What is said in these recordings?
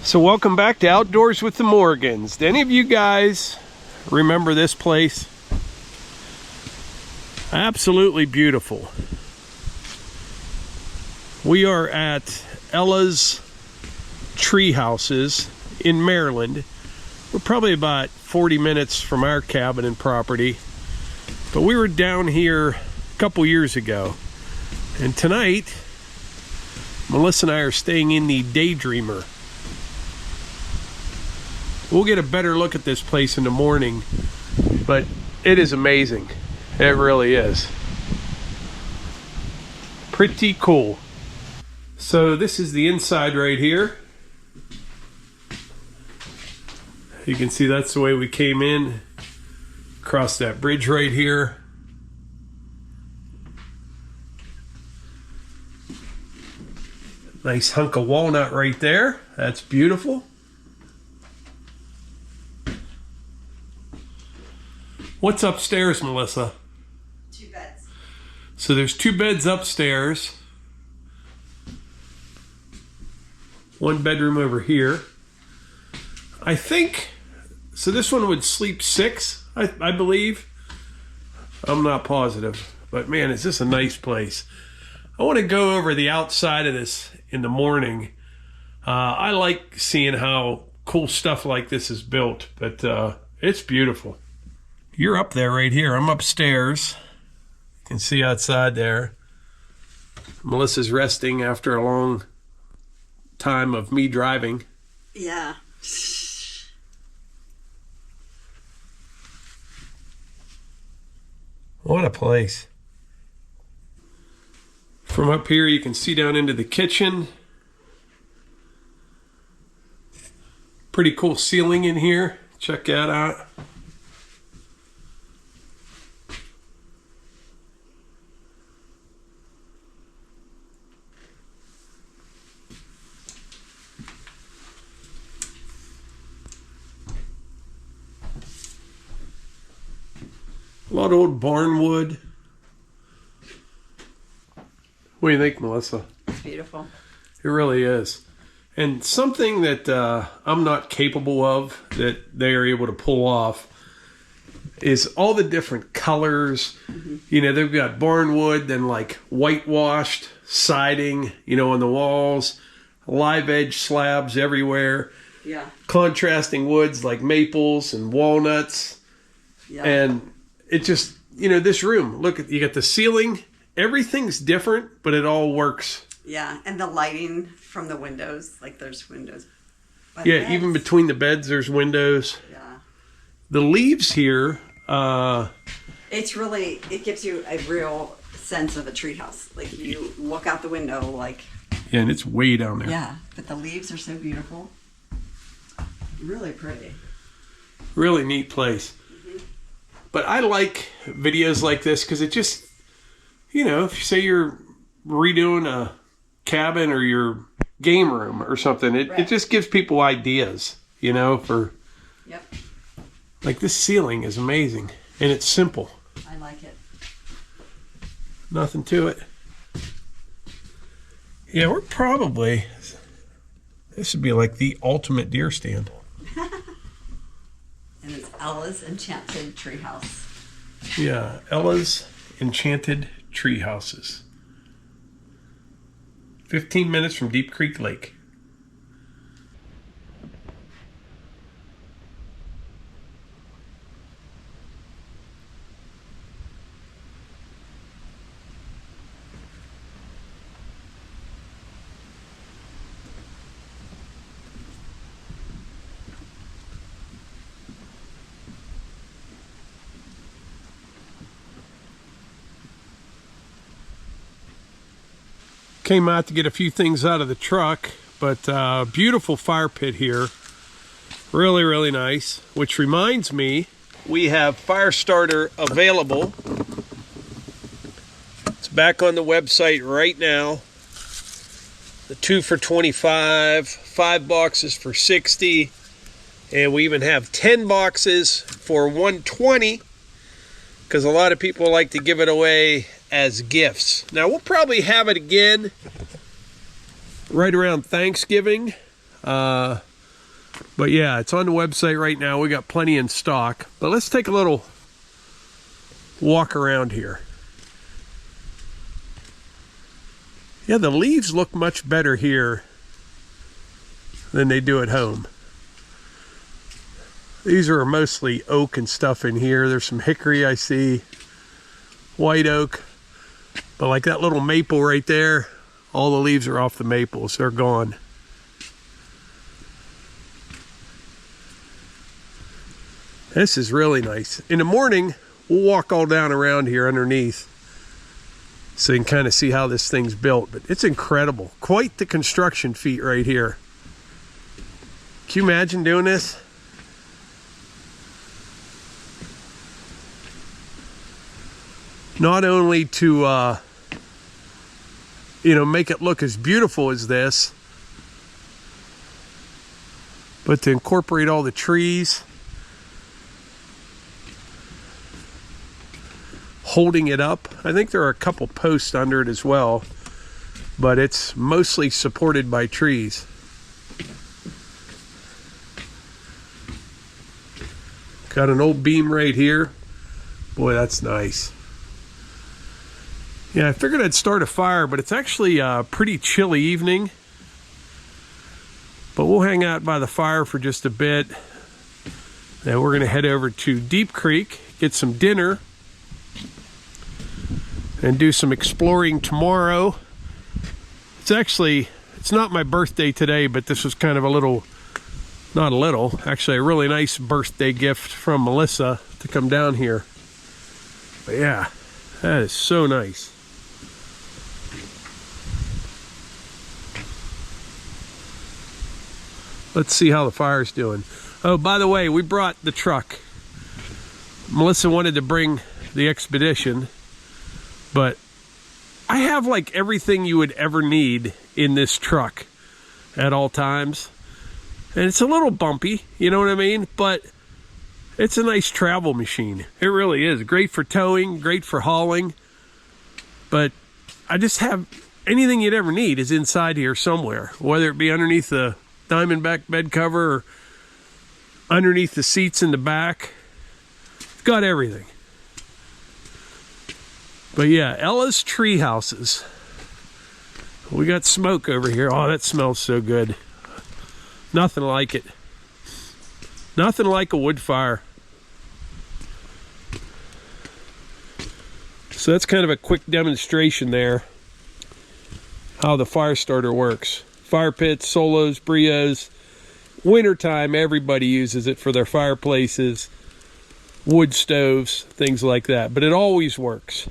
So welcome back to Outdoors with the Morgans. Do any of you guys remember this place? Absolutely beautiful. We are at Ella's Treehouses in Maryland. We're probably about 40 minutes from our cabin and property, but we were down here a couple years ago, and tonight Melissa and I are staying in the Daydreamer. We'll get a better look at this place in the morning, but it is amazing. It really is. Pretty cool. So this is the inside right here. You can see that's the way we came in. Across that bridge right here. Nice hunk of walnut right there. That's beautiful. What's upstairs, Melissa? 2 beds. So there's 2 beds upstairs. 1 bedroom over here. I think, so this one would sleep 6, I believe. I'm not positive, but man, is this a nice place. I want to go over the outside of this in the morning. I like seeing how cool stuff like this is built, but it's beautiful. You're up there right here. I'm upstairs. You can see outside there. Melissa's resting after a long time of me driving. Yeah. What a place. From up here you can see down into the kitchen. Pretty cool ceiling in here. Check that out. A lot of old barn wood. What do you think, Melissa? It's beautiful. It really is. And something that I'm not capable of that they are able to pull off is all the different colors. Mm-hmm. You know, they've got barn wood, then like whitewashed siding, you know, on the walls, live edge slabs everywhere. Yeah. Contrasting woods like maples and walnuts. Yeah. And it just, you know, this room, look at, you got the ceiling, everything's different, but it all works. Yeah, and the lighting from the windows, like there's windows. Yeah, even between the beds, there's windows. Yeah. The leaves here, it's really, it gives you a real sense of a treehouse. Like you look out the window, like. Yeah, and it's way down there. Yeah, but the leaves are so beautiful. Really pretty. Really neat place. But I like videos like this because it just, you know, if you say you're redoing a cabin or your game room or something, it just gives people ideas, you know, for... Yep. Like this ceiling is amazing and it's simple. I like it. Nothing to it. Yeah, we're probably... This would be like the ultimate deer stand. And it's Ella's Enchanted Treehouse. Yeah, Ella's Enchanted Treehouses. 15 minutes from Deep Creek Lake. Came out to get a few things out of the truck, but beautiful fire pit here. Really, really nice. Which reminds me, we have fire starter available. It's back on the website right now. The 2 for $25, 5 boxes for $60, and we even have 10 boxes for $120, because a lot of people like to give it away as gifts. Now we'll probably have it again right around Thanksgiving. But yeah, it's on the website right now. We got plenty in stock. But let's take a little walk around here. Yeah, the leaves look much better here than they do at home. These are mostly oak and stuff in here. There's some hickory I see, white oak. But like that little maple right there, all the leaves are off the maples. They're gone. This is really nice. In the morning, we'll walk all down around here underneath so you can kind of see how this thing's built. But it's incredible. Quite the construction feat right here. Can you imagine doing this? Not only to, make it look as beautiful as this, but to incorporate all the trees, holding it up. I think there are a couple posts under it as well, but it's mostly supported by trees. Got an old beam right here. Boy, that's nice. Yeah, I figured I'd start a fire, but it's actually a pretty chilly evening. But we'll hang out by the fire for just a bit. Then we're going to head over to Deep Creek, get some dinner, and do some exploring tomorrow. It's not my birthday today, but this was kind of actually a really nice birthday gift from Melissa to come down here. But yeah, that is so nice. Let's see how the fire's doing. Oh, by the way, we brought the truck. Melissa wanted to bring the Expedition, but I have like everything you would ever need in this truck at all times. And it's a little bumpy, you know what I mean? But it's a nice travel machine. It really is. Great for towing, great for hauling. But I just have anything you'd ever need is inside here somewhere, whether it be underneath the Diamondback bed cover or underneath the seats in the back. It's got everything. But yeah, Ella's Tree Houses. We got smoke over here. Oh, that smells so good. Nothing like it. Nothing like a wood fire. So that's kind of a quick demonstration there how the fire starter works. Fire pits, solos, brios. Wintertime, everybody uses it for their fireplaces, wood stoves, things like that. But it always works.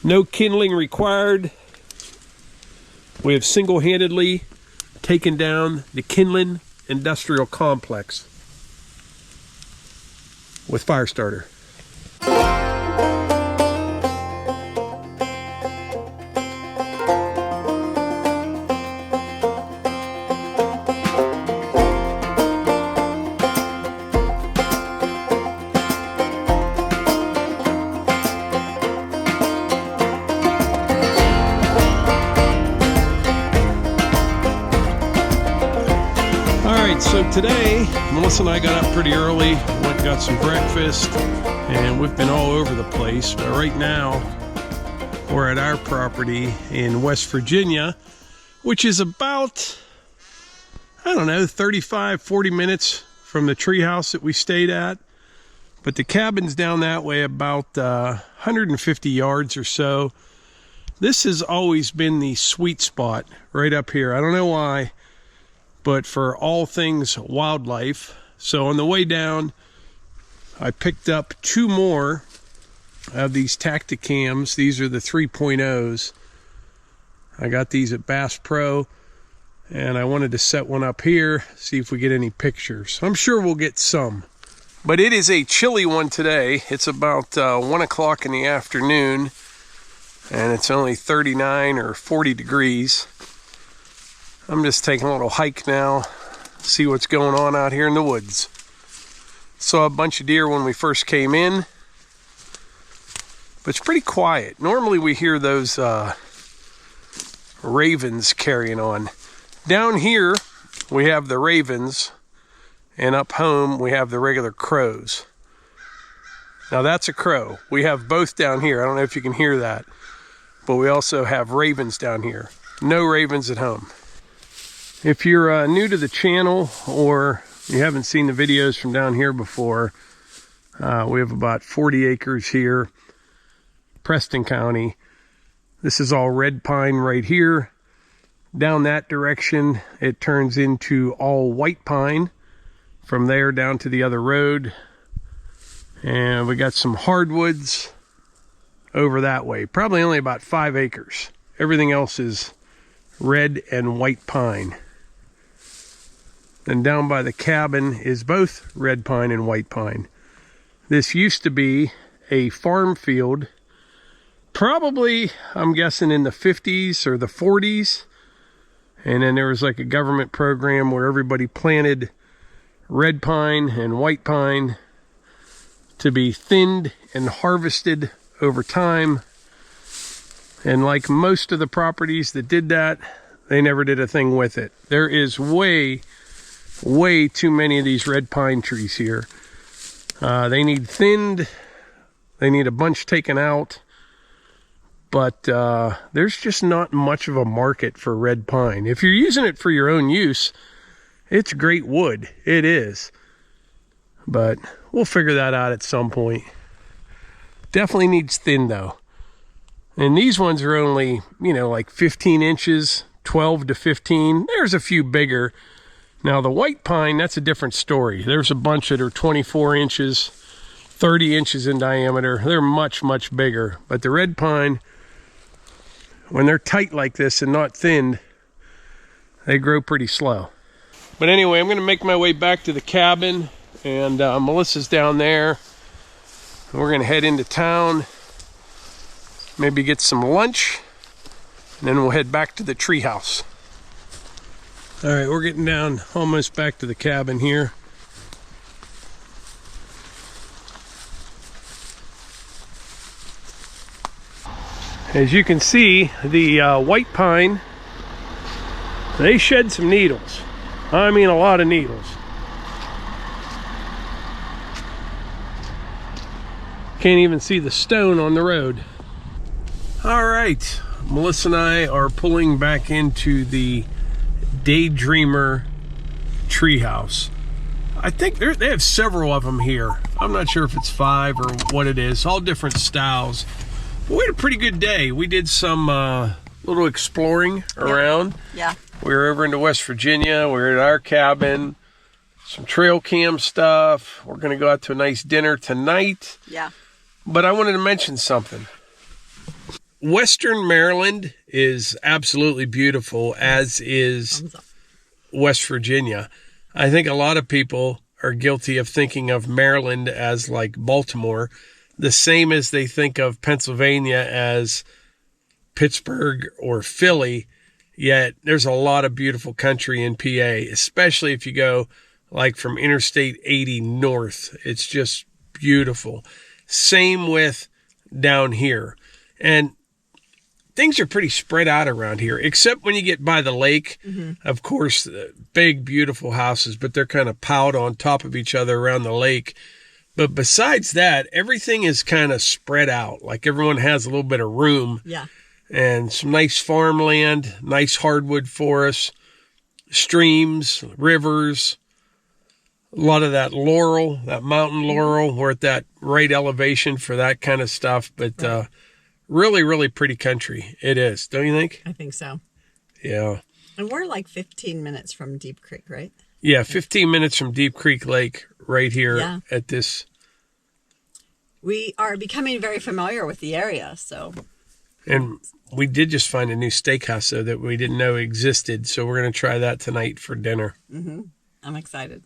No kindling required. We have single-handedly taken down the Kindling Industrial Complex with fire starter. So today, Melissa and I got up pretty early, went and got some breakfast, and we've been all over the place. But right now, we're at our property in West Virginia, which is about, 35, 40 minutes from the treehouse that we stayed at. But the cabin's down that way about 150 yards or so. This has always been the sweet spot right up here. I don't know why, but for all things wildlife. So on the way down, I picked up 2 more of these Tacticams. These are the 3.0s. I got these at Bass Pro, and I wanted to set one up here, see if we get any pictures. I'm sure we'll get some. But it is a chilly one today. It's about 1 o'clock in the afternoon, and it's only 39 or 40 degrees. I'm just taking a little hike now, see what's going on out here in the woods. Saw a bunch of deer when we first came in, but it's pretty quiet. Normally we hear those ravens carrying on. Down here we have the ravens, and up home we have the regular crows. Now that's a crow. We have both down here. I don't know if you can hear that, but we also have ravens down here. No ravens at home. If you're new to the channel or you haven't seen the videos from down here before, we have about 40 acres here, Preston County. This is all red pine right here. Down that direction, it turns into all white pine. From there down to the other road. And we got some hardwoods over that way. Probably only about 5 acres. Everything else is red and white pine. And down by the cabin is both red pine and white pine. This used to be a farm field. Probably, I'm guessing, in the 50s or the 40s. And then there was like a government program where everybody planted red pine and white pine to be thinned and harvested over time. And like most of the properties that did that, they never did a thing with it. There is way too many of these red pine trees here. They need thinned. They need a bunch taken out. But there's just not much of a market for red pine. If you're using it for your own use, it's great wood. It is. But we'll figure that out at some point. Definitely needs thin though. And these ones are only, like 15 inches, 12 to 15. There's a few bigger. Now the white pine, that's a different story. There's a bunch that are 24 inches, 30 inches in diameter. They're much, much bigger. But the red pine, when they're tight like this and not thinned, they grow pretty slow. But anyway, I'm going to make my way back to the cabin, and Melissa's down there. And we're going to head into town, maybe get some lunch, and then we'll head back to the treehouse. All right, we're getting down almost back to the cabin here. As you can see, the white pine, they shed some needles. I mean, a lot of needles. Can't even see the stone on the road. All right, Melissa and I are pulling back into the Daydreamer treehouse. I think they have several of them here. I'm not sure if it's 5 or what it is, all different styles. We had a pretty good day. We did some little exploring around. Yeah. We were over into West Virginia. We were at our cabin. Some trail cam stuff. We're going to go out to a nice dinner tonight. Yeah. But I wanted to mention something. Western Maryland is absolutely beautiful, as is West Virginia. I think a lot of people are guilty of thinking of Maryland as like Baltimore, the same as they think of Pennsylvania as Pittsburgh or Philly, yet there's a lot of beautiful country in PA, especially if you go like from Interstate 80 north. It's just beautiful. Same with down here. And things are pretty spread out around here, except when you get by the lake. Mm-hmm. Of course, big, beautiful houses, but they're kind of piled on top of each other around the lake. But besides that, everything is kind of spread out. Like everyone has a little bit of room. Yeah. And some nice farmland, nice hardwood forests, streams, rivers, a lot of that laurel, that mountain laurel. We're at that right elevation for that kind of stuff. But right. Really, really pretty country. It is, don't you think? I think so. Yeah. And we're like 15 minutes from Deep Creek, right? Yeah, 15 minutes from Deep Creek Lake right here at this. We are becoming very familiar with the area, so. And we did just find a new steakhouse, though, that we didn't know existed. So we're going to try that tonight for dinner. Mm-hmm. I'm excited.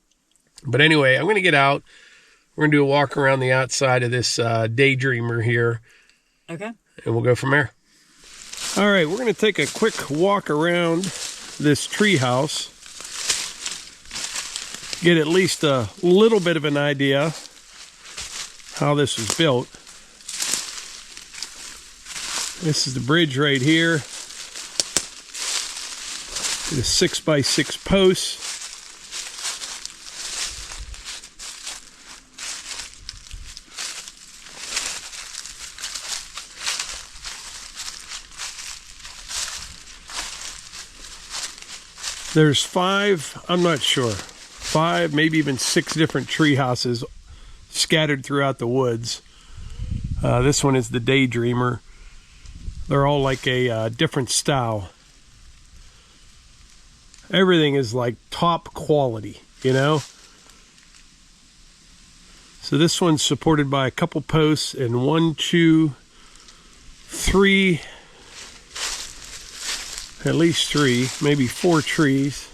But anyway, I'm going to get out. We're going to do a walk around the outside of this Daydreamer here. Okay. And we'll go from there. All right, we're going to take a quick walk around this treehouse. Get at least a little bit of an idea how this was built. This is the bridge right here. The 6x6 posts. There's 5, I'm not sure, 5, maybe even 6 different tree houses scattered throughout the woods. This one is the Daydreamer. They're all like a different style. Everything is like top quality, you know? So this one's supported by a couple posts and 1, 2, 3, at least 3, maybe 4 trees.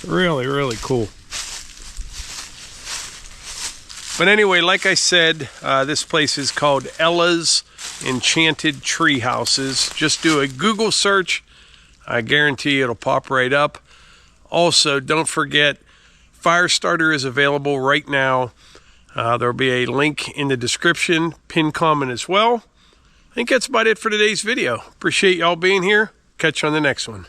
Really, really cool. But anyway, like I said, this place is called Ella's Enchanted Tree Houses. Just do a Google search. I guarantee it'll pop right up. Also, don't forget, Firestarter is available right now. There'll be a link in the description, pinned comment as well. I think that's about it for today's video. Appreciate y'all being here. Catch you on the next one.